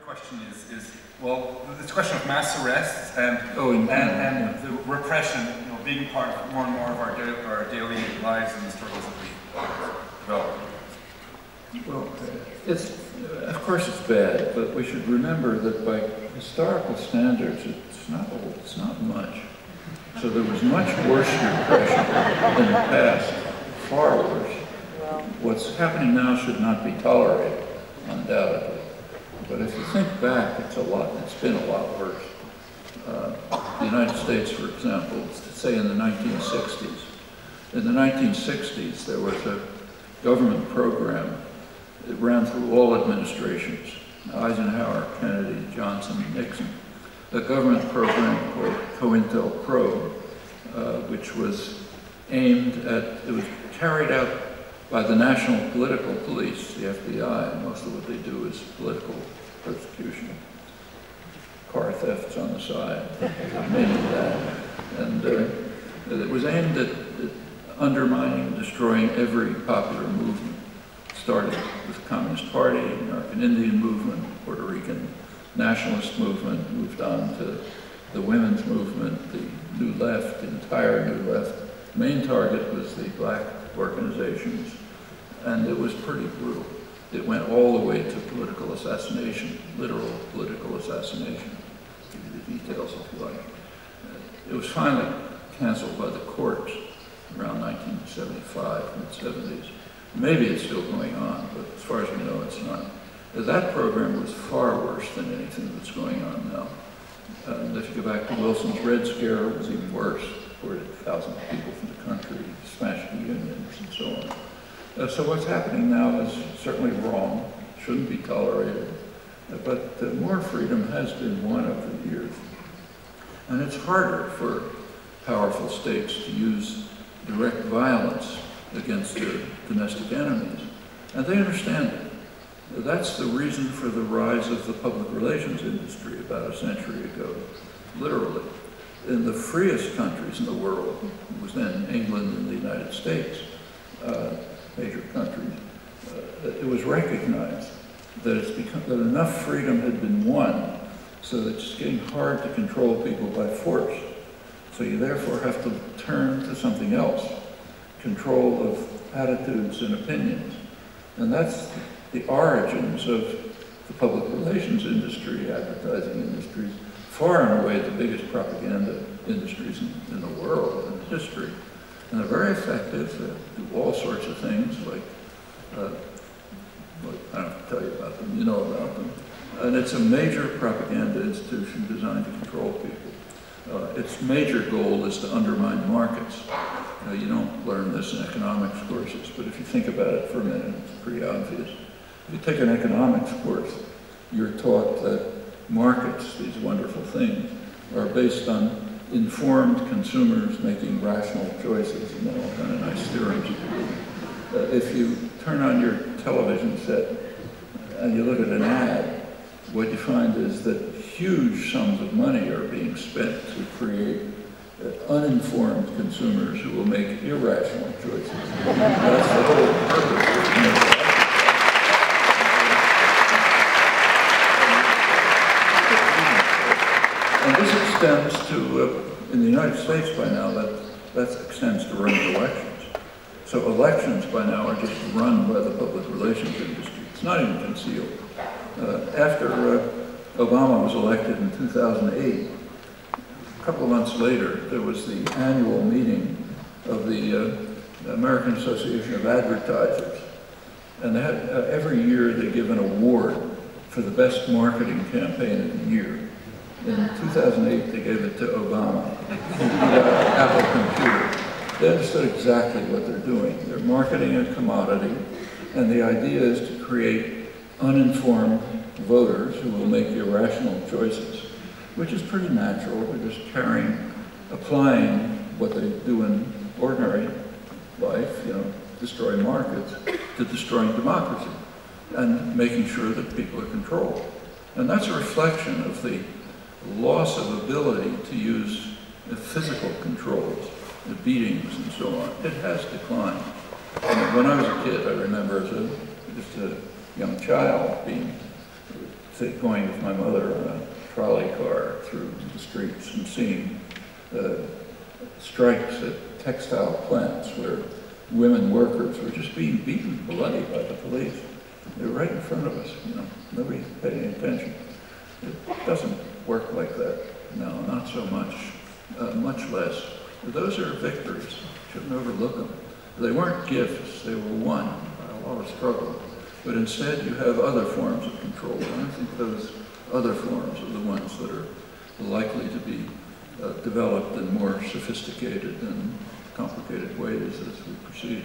question is well, this question of mass arrests and the repression, you know, being part of more and more of our daily lives and the struggles that we develop. Well, of course it's bad, but we should remember that by historical standards, it's not much. So there was much worse repression in the past, far worse. What's happening now should not be tolerated, undoubtedly. But if you think back, it's been a lot worse. The United States, for example, say in the 1960s. In the 1960s, there was a government program that ran through all administrations, Eisenhower, Kennedy, Johnson, Nixon, a government program called COINTELPRO, which was it was carried out by the National Political Police, the FBI, and most of what they do is political persecution. Car thefts on the side, mainly that. And it was aimed at undermining and destroying every popular movement. Started with the Communist Party, American Indian movement, Puerto Rican nationalist movement, moved on to the women's movement, the New Left, the entire New Left. The main target was the black organizations, and it was pretty brutal. It went all the way to political assassination, literal political assassination. I'll give you the details if you like. It was finally canceled by the courts around 1975, mid-70s. Maybe it's still going on, but as far as we know, it's not. That program was far worse than anything that's going on now. And if you go back to Wilson's Red Scare, it was even worse. Deported thousands of people from the country, smashed the unions, and so on. So what's happening now is certainly wrong, shouldn't be tolerated. But more freedom has been won over the years. And it's harder for powerful states to use direct violence against their domestic enemies. And they understand it. That's the reason for the rise of the public relations industry about a century ago, literally. In the freest countries in the world, it was then England and the United States, major countries, it was recognized that that enough freedom had been won so that it's getting hard to control people by force. So you therefore have to turn to something else, control of attitudes and opinions. And that's the origins of the public relations industry, advertising industries, far and away the biggest propaganda industries in the world, in history. And they're very effective, they do all sorts of things, like, I don't have to tell you about them, you know about them. And it's a major propaganda institution designed to control people. Its major goal is to undermine markets. You don't learn this in economics courses, but if you think about it for a minute, it's pretty obvious. If you take an economics course, you're taught that markets, these wonderful things, are based on informed consumers making rational choices, and all kind of nice theorems. If you turn on your television set and you look at an ad, what you find is that huge sums of money are being spent to create uninformed consumers who will make irrational choices. That's the whole purpose of And this extends to, in the United States by now, that extends to running elections. So elections by now are just run by the public relations industry. It's not even concealed. After Obama was elected in 2008, a couple of months later, there was the annual meeting of the American Association of Advertisers. And they had, every year they give an award for the best marketing campaign of the year. In 2008, they gave it to Obama. Apple Computer. They understood exactly what they're doing. They're marketing a commodity, and the idea is to create uninformed voters who will make irrational choices, which is pretty natural. They're just applying what they do in ordinary life, you know, destroy markets, to destroying democracy, and making sure that people are controlled. And that's a reflection of the loss of ability to use physical controls, the beatings and so on. It has declined. And when I was a kid, I remember as just a young child being going with my mother on a trolley car through the streets and seeing strikes at textile plants where women workers were just being beaten bloody by the police. They were right in front of us, you know, nobody paid any attention. It doesn't work like that. No, not so much, much less. Those are victories. Shouldn't overlook them. They weren't gifts, they were won by a lot of struggle. But instead you have other forms of control. And I think those other forms are the ones that are likely to be developed in more sophisticated and complicated ways as we proceed.